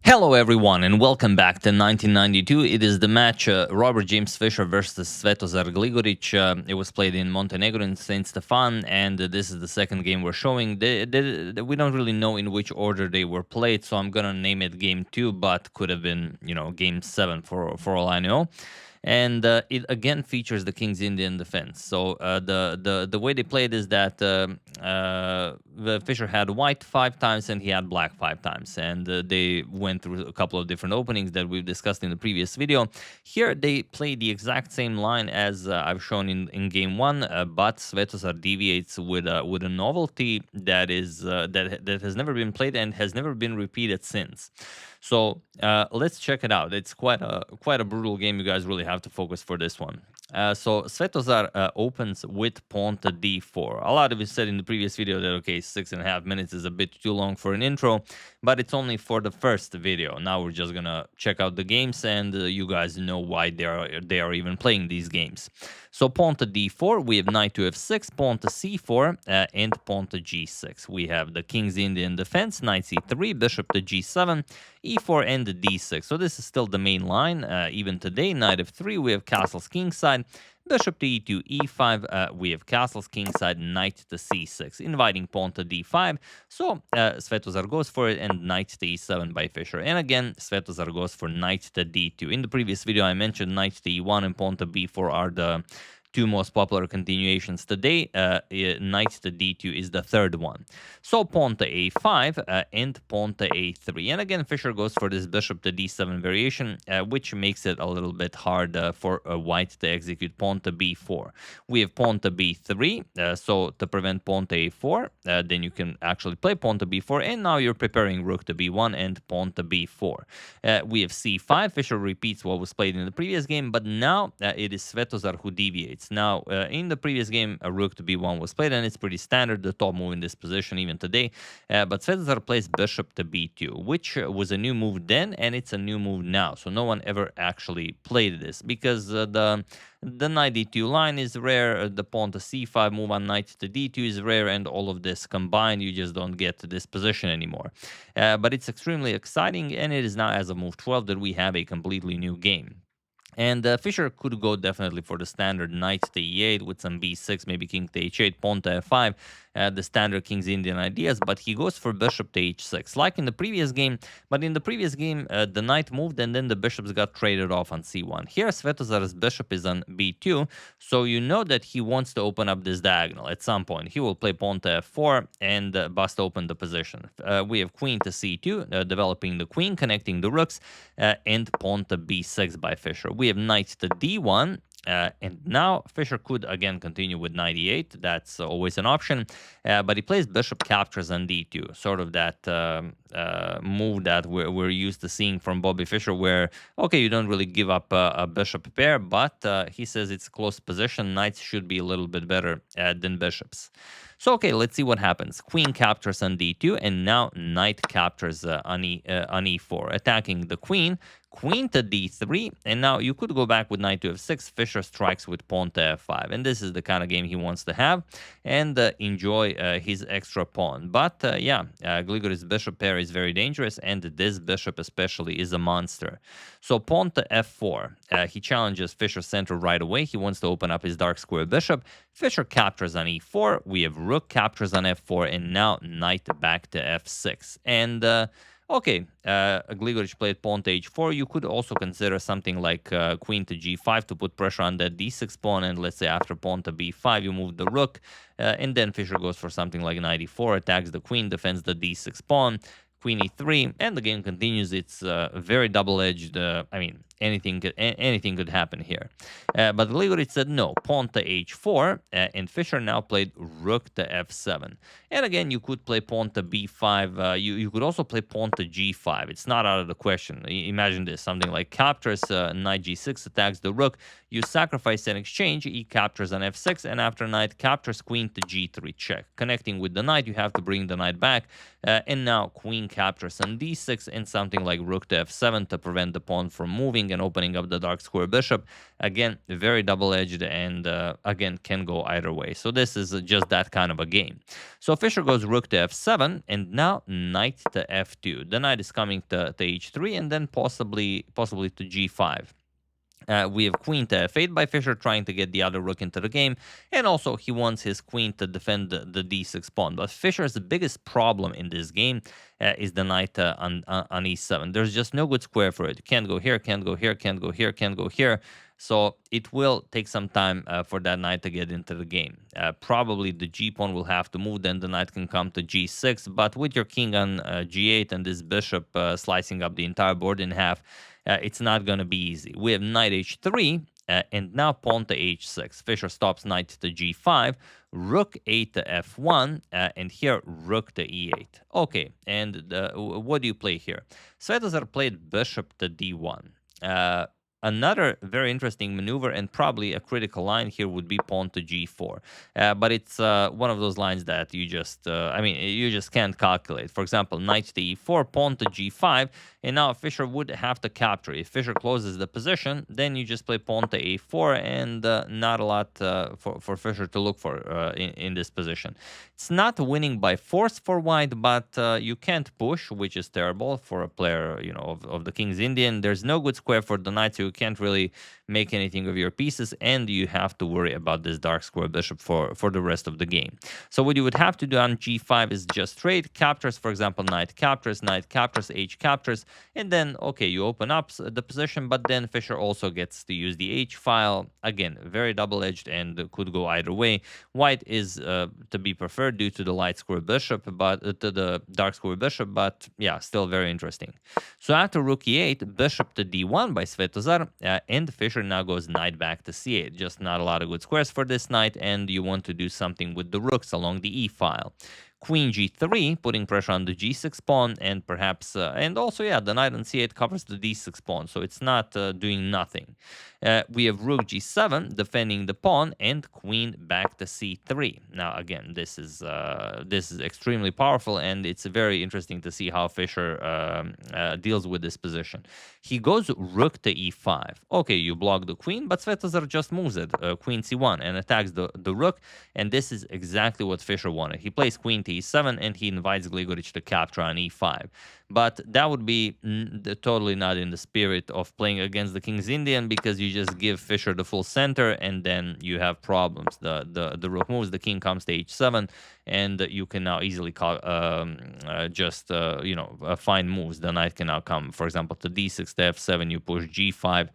Hello everyone and welcome back to 1992. It is the match Robert James Fischer versus Svetozar Gligoric. It was played in Montenegro in St. Stefan, and this is the second game we're showing. We don't really know in which order they were played, so I'm gonna name it Game 2, but could have been, Game 7 for all I know. And it again features the King's Indian defense. So the way they played is that the Fischer had white 5 times and he had black 5 times, and they went through a couple of different openings that we've discussed in the previous video. Here they play the exact same line as I've shown in game 1, but Svetozar deviates with a novelty that is that has never been played and has never been repeated since. So let's check it out. It's quite a brutal game. You guys really have to focus for this one. So Svetozar opens with pawn to d4. A lot of you said in the previous video that, okay, 6.5 minutes is a bit too long for an intro, but it's only for the first video. Now we're just gonna check out the games, and you guys know why they are even playing these games. So pawn to d4, we have knight to f6, pawn to c4, and pawn to g6. We have the King's Indian defense, knight c3, bishop to g7, e4, and d6. So this is still the main line. Even today, knight f3, we have castles kingside, bishop to e2, e5, we have castles kingside, knight to c6, inviting pawn to d5. So Svetozar goes for it, and knight to e7 by Fischer. And again, Svetozar goes for knight to d2. In the previous video, I mentioned knight to e1 and pawn to b4 are the two most popular continuations today. Knight to d2 is the third one. So pawn to a5 and pawn to a3. And again, Fischer goes for this bishop to d7 variation, which makes it a little bit hard for white to execute pawn to b4. We have pawn to b3, so to prevent pawn to a4, then you can actually play pawn to b4, and now you're preparing rook to b1 and pawn to b4. We have c5. Fischer repeats what was played in the previous game, but now it is Svetozar who deviates. Now, in the previous game, a rook to b1 was played, and it's pretty standard, the top move in this position even today. But Svetozar plays bishop to b2, which was a new move then, and it's a new move now. So no one ever actually played this, because the knight d2 line is rare, the pawn to c5 move on knight to d2 is rare, and all of this combined, you just don't get to this position anymore. But it's extremely exciting, and it is now, as of move 12, that we have a completely new game. And Fischer could go definitely for the standard knight to e8 with some b6, maybe king to h8, pawn to f5, the standard King's Indian ideas, but he goes for bishop to h6, like in the previous game. But in the previous game, the knight moved, and then the bishops got traded off on c1. Here, Svetozar's bishop is on b2, so you know that he wants to open up this diagonal at some point. He will play pawn to f4 and bust open the position. We have queen to c2, developing the queen, connecting the rooks, and pawn to b6 by Fischer. We have knight to d1, and now Fischer could again continue with knight e8. That's always an option, but he plays bishop captures on d2, sort of that move that we're used to seeing from Bobby Fischer, where, okay, you don't really give up a bishop pair, but he says it's a close position. Knights should be a little bit better than bishops. So, okay, let's see what happens. Queen captures on d2, and now knight captures on e4, attacking the queen. Queen to d3, and now you could go back with knight to f6. Fischer strikes with pawn to f5, and this is the kind of game he wants to have and enjoy his extra pawn. But yeah, Gligoric's bishop pair is very dangerous, and this bishop especially is a monster. So pawn to f4. He challenges Fischer's center right away. He wants to open up his dark square bishop. Fischer captures on e4. We have rook captures on f4, and now knight back to f6. And okay, Gligoric played pawn to h4. You could also consider something like queen to g5 to put pressure on that d6 pawn, and let's say after pawn to b5 you move the rook, and then Fischer goes for something like knight e4, attacks the queen, defends the d6 pawn, queen e3, and the game continues. It's very double-edged. I mean, anything could happen here. But Gligoric said no, pawn to h4, and Fischer now played rook to f7. And again, you could play pawn to b5. You could also play pawn to g5. It's not out of the question. Imagine this, something like captures, knight g6 attacks the rook. You sacrifice an exchange, e captures on f6, and after knight captures, queen to g3 check. Connecting with the knight, you have to bring the knight back, and now queen captures on d6, and something like rook to f7 to prevent the pawn from moving, and opening up the dark square bishop. Again, very double-edged, and again, can go either way. So this is just that kind of a game. So Fischer goes rook to f7, and now knight to f2. The knight is coming to h3, and then possibly to g5. We have queen to f8 by Fischer, trying to get the other rook into the game, and also he wants his queen to defend the d6 pawn. But Fischer's biggest problem in this game is the knight on e7. There's just no good square for it. Can't go here, can't go here, can't go here, can't go here. So it will take some time for that knight to get into the game. Probably the g pawn will have to move, then the knight can come to g6. But with your king on g8 and this bishop slicing up the entire board in half, it's not going to be easy. We have knight h3, and now pawn to h6. Fischer stops knight to g5, rook 8 to f1, and here rook to e8. Okay, and what do you play here? Svetozar played bishop to d1. Another very interesting maneuver, and probably a critical line here, would be pawn to g4. But it's one of those lines that you just, you just can't calculate. For example, knight to e4, pawn to g5, and now Fischer would have to capture. If Fischer closes the position, then you just play pawn to a4, and not a lot for Fischer to look for in this position. It's not winning by force for white, but you can't push, which is terrible for a player, of the King's Indian. There's no good square for the knight, so you can't really make anything of your pieces, and you have to worry about this dark square bishop for the rest of the game. So what you would have to do on g5 is just trade captures. For example, knight captures, h captures, and then, okay, you open up the position, but then Fischer also gets to use the h file. Again, very double-edged and could go either way. White is to be preferred due to the light square bishop, but to the dark square bishop, but yeah, still very interesting. So after rook e8, bishop to d1 by Svetozar, and Fischer now goes knight back to c8. Just not a lot of good squares for this knight, and you want to do something with the rooks along the e file. Queen g3, putting pressure on the g6 pawn, and perhaps, and also, yeah, the knight on c8 covers the d6 pawn, so it's not doing nothing. We have rook g7, defending the pawn, and queen back to c3. Now, again, this is extremely powerful, and it's very interesting to see how Fischer deals with this position. He goes rook to e5. Okay, you block the queen, but Svetozar just moves it, queen c1, and attacks the rook, and this is exactly what Fischer wanted. He plays queen to e7, and he invites Gligoric to capture on e5. But that would be totally not in the spirit of playing against the King's Indian, because you just give Fischer the full center, and then you have problems. The rook moves, the king comes to h7, and you can now easily find moves. The knight can now come, for example, to d6 to f7, you push g5,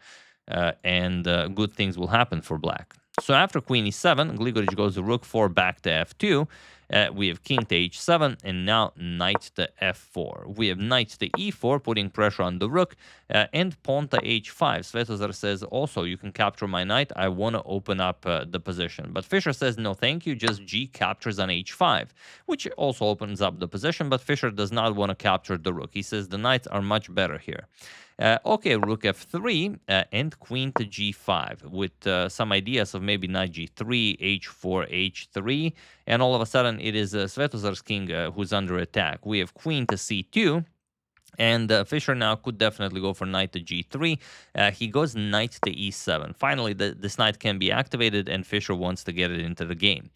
and good things will happen for black. So after queen e7, Gligoric goes rook 4 back to f2. We have king to h7, and now knight to f4. We have knight to e4, putting pressure on the rook, and pawn to h5. Svetozar says, also, you can capture my knight. I want to open up the position. But Fischer says, no, thank you, just g captures on h5, which also opens up the position, but Fischer does not want to capture the rook. He says the knights are much better here. Okay, rook f3 and queen to g5 with some ideas of maybe knight g3, h4, h3, and all of a sudden it is Svetozar's king who's under attack. We have queen to c2, and Fischer now could definitely go for knight to g3. He goes knight to e7. Finally, this knight can be activated, and Fischer wants to get it into the game.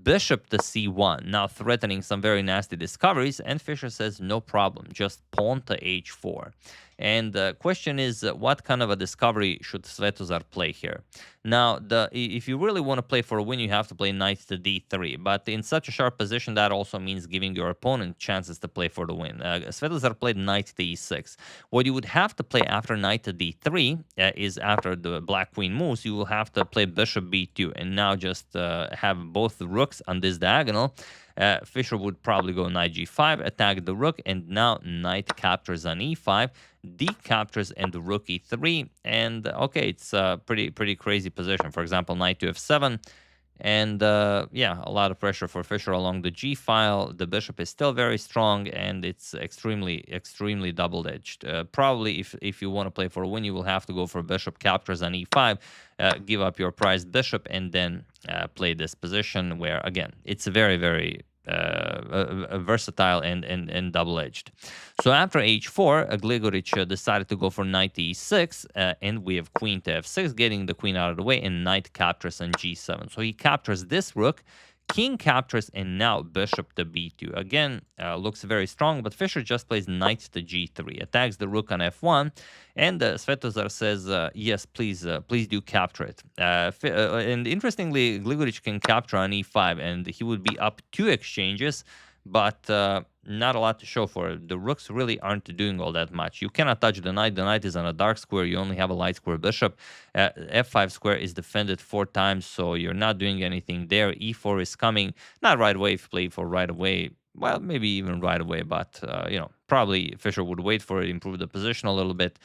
Bishop to c1, now threatening some very nasty discoveries, and Fischer says, no problem, just pawn to h4. And the question is, what kind of a discovery should Svetozar play here? Now, if you really want to play for a win, you have to play knight to d3. But in such a sharp position, that also means giving your opponent chances to play for the win. Svetozar played knight to e6. What you would have to play after knight to d3 is after the black queen moves, you will have to play bishop b2. And now just have both the rooks on this diagonal. Fischer would probably go knight g5, attack the rook, and now knight captures on e5, d captures, and the rook e3. And okay, it's a pretty crazy position. For example, knight to f7, and yeah, a lot of pressure for Fischer along the g file. The bishop is still very strong, and it's extremely double-edged. Probably, if you want to play for a win, you will have to go for bishop captures on e5, give up your prized bishop, and then play this position where, again, it's very versatile and double-edged. So after h4, Gligoric decided to go for knight e6, and we have queen to f6, getting the queen out of the way, and knight captures on g7. So he captures this rook, king captures, and now bishop to b2. Again, looks very strong, but Fischer just plays knight to g3, attacks the rook on f1, and Svetozar says, yes, please do capture it. And interestingly, Gligoric can capture on e5, and he would be up 2 exchanges, but not a lot to show for it. The rooks really aren't doing all that much. You cannot touch the knight. The knight is on a dark square. You only have a light square bishop. F5 square is defended 4 times, so you're not doing anything there. E4 is coming. Not right away if you play for right away. Well, maybe even right away, but, probably Fischer would wait for it, improve the position a little bit.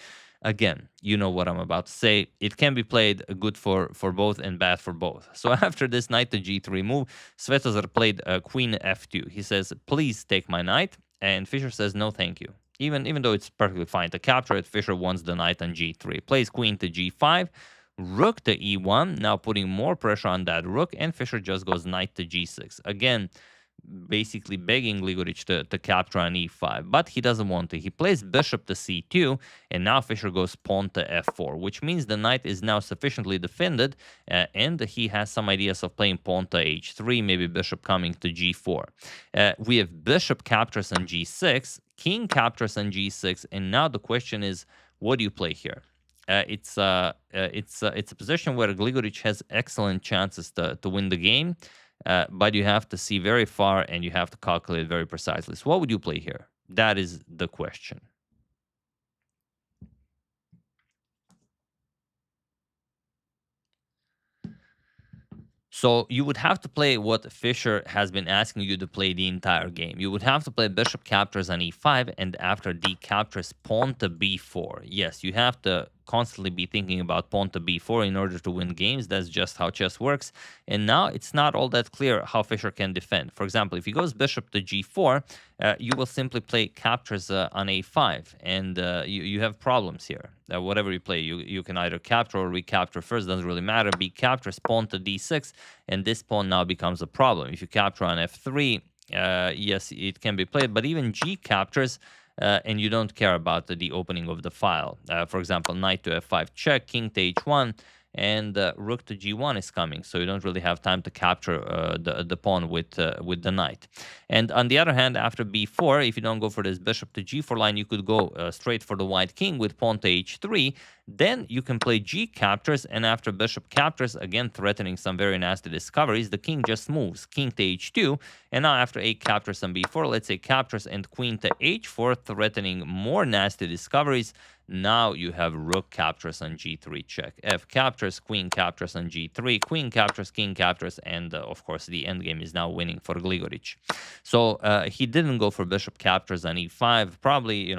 Again, you know what I'm about to say. It can be played good for both and bad for both. So after this knight to g3 move, Svetozar played queen f2. He says, please take my knight. And Fischer says, no, thank you. Even though it's perfectly fine to capture it, Fischer wants the knight on g3. Plays queen to g5, rook to e1, now putting more pressure on that rook, and Fischer just goes knight to g6. Again, basically begging Gligoric to capture on e5, but he doesn't want to. He plays bishop to c2, and now Fischer goes pawn to f4, which means the knight is now sufficiently defended, and he has some ideas of playing pawn to h3, maybe bishop coming to g4. We have bishop captures on g6, king captures on g6, and now the question is, what do you play here? It's a position where Gligoric has excellent chances to win the game. But you have to see very far and you have to calculate very precisely. So what would you play here? That is the question. So you would have to play what Fischer has been asking you to play the entire game. You would have to play bishop captures on e5, and after d captures, pawn to b4. Yes, you have to constantly be thinking about pawn to b4 in order to win games. That's just how chess works. And now it's not all that clear how Fischer can defend. For example, if he goes bishop to g4, you will simply play captures on a5, and you have problems here. Whatever you play, you can either capture or recapture first, doesn't really matter. B captures, pawn to d6, and this pawn now becomes a problem. If you capture on f3, yes, it can be played, but even g captures, and you don't care about the opening of the file. For example, knight to f5 check, king to h1, and rook to g1 is coming, so you don't really have time to capture the pawn with the knight. And on the other hand, after b4, if you don't go for this bishop to g4 line, you could go straight for the white king with pawn to h3. Then you can play g captures, and after bishop captures, again threatening some very nasty discoveries, the king just moves, king to h2, and now after a captures on b4, let's say captures and queen to h4, threatening more nasty discoveries. Now you have rook captures on g3 check, f captures, queen captures on g3, queen captures, king captures, and of course the endgame is now winning for Gligoric. So he didn't go for bishop captures on e5. Probably,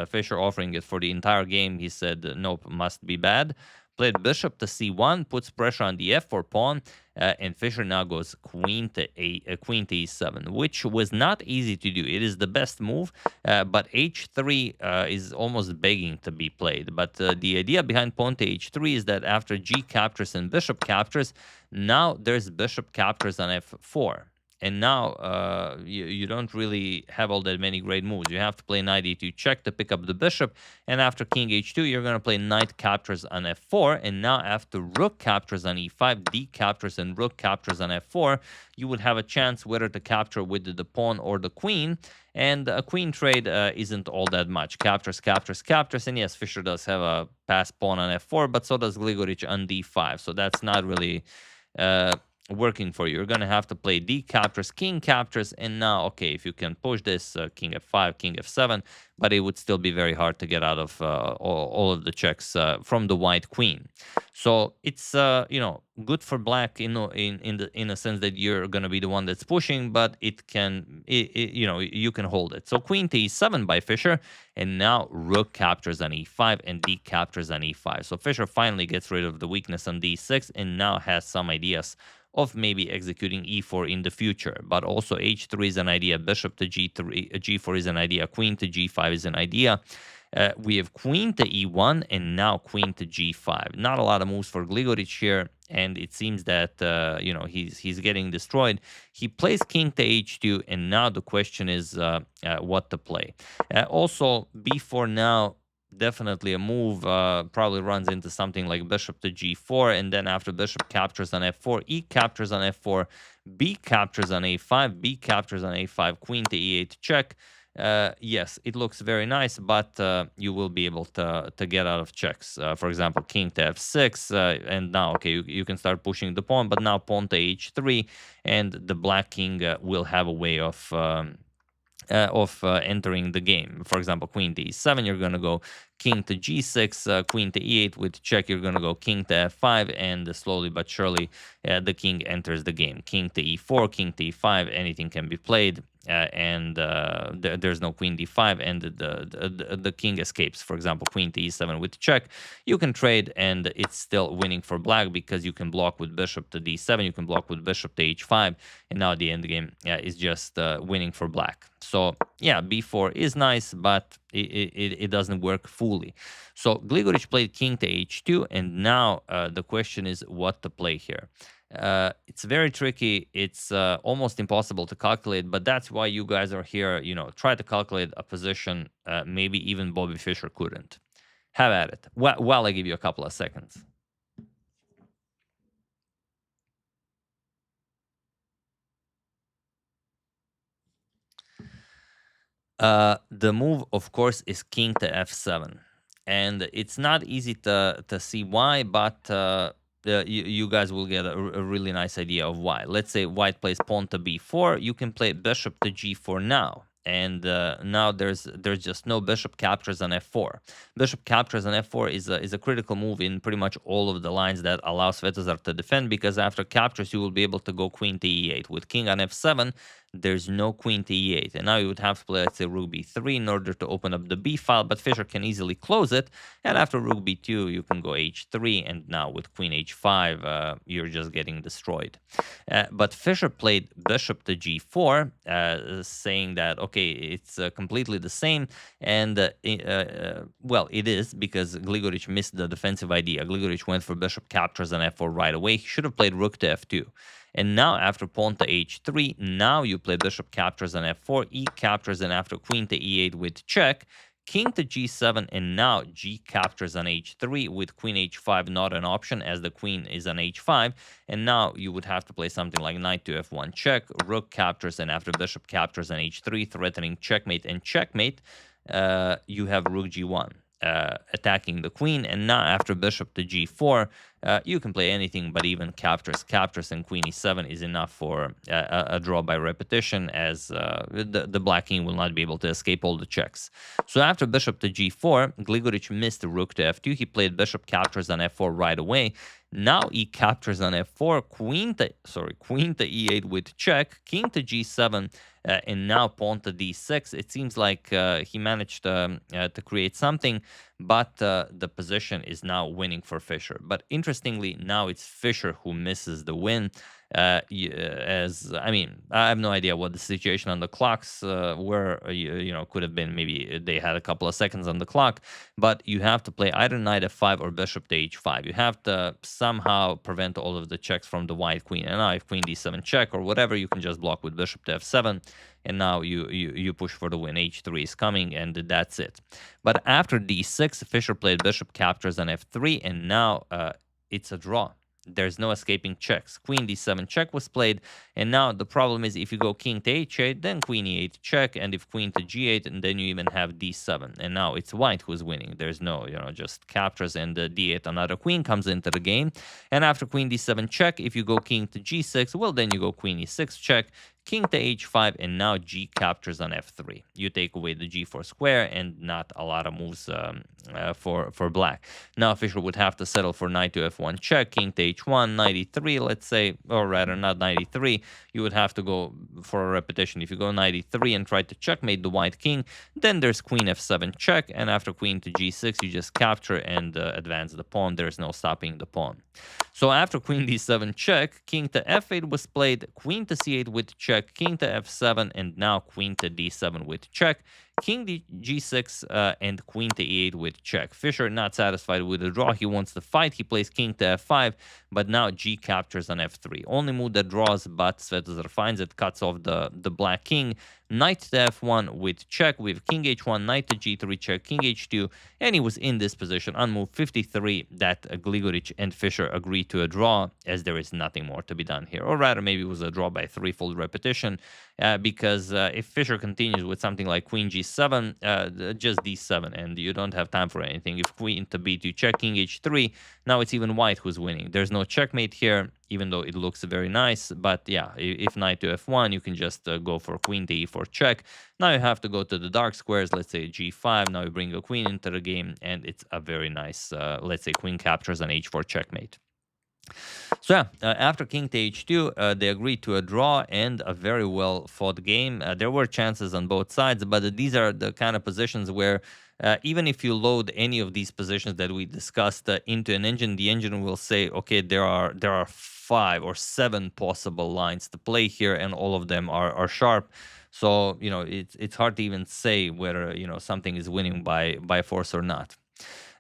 Fischer offering it for the entire game. He said, nope, must be bad. Played bishop to c1, puts pressure on the f4 pawn, and Fischer now goes queen to e7, which was not easy to do. It is the best move, but h3 is almost begging to be played. But the idea behind pawn to h3 is that after g captures and bishop captures, now there's bishop captures on f4. And now you don't really have all that many great moves. You have to play knight e2 check to pick up the bishop. And after king h2, you're going to play knight captures on f4. And now after rook captures on e5, d captures and rook captures on f4, you would have a chance whether to capture with the pawn or the queen. And a queen trade isn't all that much. Captures, captures, captures. And yes, Fischer does have a pass pawn on f4, but so does Gligoric on d5. So that's not really working for you. You're going to have to play d captures, king captures, and now, okay, if you can push this, king f5, king f7, but it would still be very hard to get out of all of the checks from the white queen. So it's good for black in a sense that you're going to be the one that's pushing, but you can hold it. So queen to e7 by Fischer, and now rook captures on e5 and d captures on e5. So Fischer finally gets rid of the weakness on d6 and now has some ideas of maybe executing e4 in the future. But also h3 is an idea, bishop to g4 is an idea, queen to g5 is an idea. We have queen to e1 and now queen to g5. Not a lot of moves for Gligoric here, and it seems that you know, he's getting destroyed. He plays king to h2, and now the question is what to play. Also, b4 now. Definitely a move, probably runs into something like bishop to g4, and then after bishop captures on f4, e captures on f4, b captures on a5, b captures on a5, queen to e8 check. Yes, it looks very nice, but you will be able to get out of checks. For example, king to f6, and now, okay, you can start pushing the pawn, but now pawn to h3, and the black king will have a way of entering the game. For example, queen to e7, you're going to go king to g6, queen to e8 with check, you're going to go king to f5, and slowly but surely the king enters the game. King to e4, king to e5, anything can be played. And there's no queen d5, and the king escapes. For example, queen to e7 with check, you can trade, and it's still winning for black because you can block with bishop to d7, you can block with bishop to h5, and now the end game is just winning for black. So yeah, b4 is nice, but it doesn't work fully. So Gligoric played king to h2, and now the question is what to play here. It's very tricky. It's almost impossible to calculate, but that's why you guys are here. You know, try to calculate a position maybe even Bobby Fischer couldn't. Have at it. While I give you a couple of seconds. The move, of course, is king to f7, and it's not easy to see why, but you guys will get a really nice idea of why. Let's say white plays pawn to b4, you can play bishop to g4 now, and now there's just no bishop captures on f4. Bishop captures on f4 is a critical move in pretty much all of the lines that allow Svetozar to defend, because after captures you will be able to go queen to e8. With king on f7, there's no queen to e8, and now you would have to play, let's say, rook b3 in order to open up the b file, but Fischer can easily close it, and after rook b2 you can go h3, and now with queen h5 you're just getting destroyed. But Fischer played bishop to g4, saying that okay, it's completely the same, and well, it is, because Gligoric missed the defensive idea. Gligoric went for bishop captures on f4 right away. He should have played rook to f2. And now after pawn to h3, now you play bishop captures on f4, e captures, and after queen to e8 with check, king to g7, and now g captures on h3 with queen h5 not an option, as the queen is on h5, and now you would have to play something like knight to f1 check, rook captures, and after bishop captures on h3, threatening checkmate and checkmate, you have rook g1. Attacking the queen, and now after bishop to g4, you can play anything, but even captures, and queen e7 is enough for a draw by repetition, as the black king will not be able to escape all the checks. So after bishop to g4, Gligoric missed rook to f2. He played bishop captures on f4 right away. Now e captures on f4, queen to e8 with check, king to g7, and now pawn to d6. It seems like he managed to create something, but the position is now winning for Fischer. But interestingly, now it's Fischer who misses the win. As I mean, I have no idea what the situation on the clocks were. You know, could have been maybe they had a couple of seconds on the clock, but you have to play either knight f5 or bishop to h5. You have to somehow prevent all of the checks from the white queen. And now if queen d7 check or whatever, you can just block with bishop to f7, and now you push for the win. h3 is coming, and that's it. But after d6, Fischer played bishop captures on f3, and now it's a draw. There's no escaping checks. Queen d7 check was played, and now the problem is if you go king to h8, then queen e8 check, and if queen to g8, and then you even have d7, and now it's white who's winning. There's no, you know, just captures, and d8, another queen comes into the game, and after queen d7 check, if you go king to g6, well, then you go queen e6 check, king to h5, and now g captures on f3. You take away the g4 square, and not a lot of moves for black. Now Fischer would have to settle for knight to f1 check, king to h1, knight e3, let's say, or rather not knight e3. You would have to go for a repetition. If you go knight e3 and try to checkmate the white king, then there's queen f7 check, and after queen to g6, you just capture and advance the pawn. There's no stopping the pawn. So after queen d7 check, king to f8 was played, queen to c8 with check, king to f7, and now queen to d7 with check, king G6 and queen to E8 with check. Fischer not satisfied with the draw. He wants to fight. He plays king to F5, but now G captures on F3. Only move that draws, but Svetozar finds it, cuts off the black king. Knight to F1 with check. We have king H1, knight to G3 check, king H2, and he was in this position on move 53 that Gligoric and Fischer agreed to a draw, as there is nothing more to be done here. Or rather, maybe it was a draw by threefold repetition, because if Fischer continues with something like queen G7, just D7, and you don't have time for anything. If queen to B2 check, king H3, now it's even white who's winning. There's no checkmate here, even though it looks very nice. But yeah, if knight to F1, you can just go for queen to E4 check. Now you have to go to the dark squares, let's say G5. Now you bring a queen into the game, and it's a very nice, let's say, queen captures an H4 checkmate. So yeah, after king to H2, they agreed to a draw and a very well fought game. There were chances on both sides, but these are the kind of positions where even if you load any of these positions that we discussed into an engine, the engine will say, okay, there are 5 or 7 possible lines to play here, and all of them are sharp. So you know it's hard to even say whether something is winning by force or not.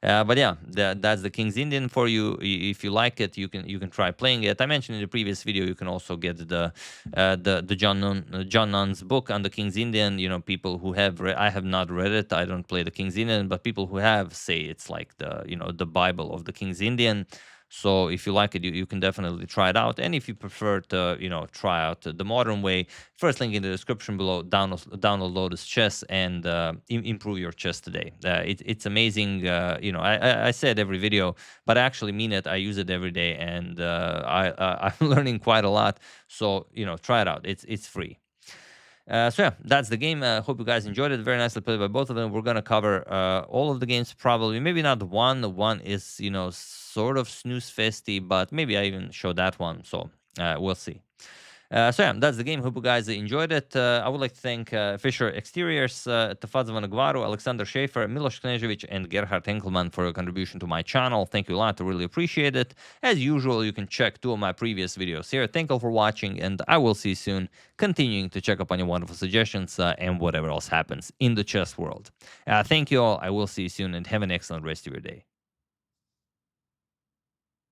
But yeah, that's the King's Indian for you. If you like it, you can try playing it. I mentioned in the previous video you can also get the John Nunn's book on the King's Indian. People who have I have not read it. I don't play the King's Indian, but people who have say it's like the Bible of the King's Indian. So if you like it, you can definitely try it out. And if you prefer to, try out the modern way, first link in the description below, download Lotus Chess and improve your chess today. It's amazing. I say it every video, but I actually mean it. I use it every day, and I'm learning quite a lot. So, try it out. It's free. So yeah, that's the game. Hope you guys enjoyed it. Very nicely played by both of them. We're gonna cover all of the games, probably. Maybe not one. One is sort of snooze festy, but maybe I even show that one. So we'll see. So yeah, that's the game. Hope you guys enjoyed it. I would like to thank Fischer Exteriors, Tafadzova Nagvaru, Alexander Schaefer, Miloš Knežević, and Gerhard Henkelmann for your contribution to my channel. Thank you a lot. I really appreciate it. As usual, you can check 2 of my previous videos here. Thank you all for watching, and I will see you soon, continuing to check up on your wonderful suggestions and whatever else happens in the chess world. Thank you all. I will see you soon, and have an excellent rest of your day.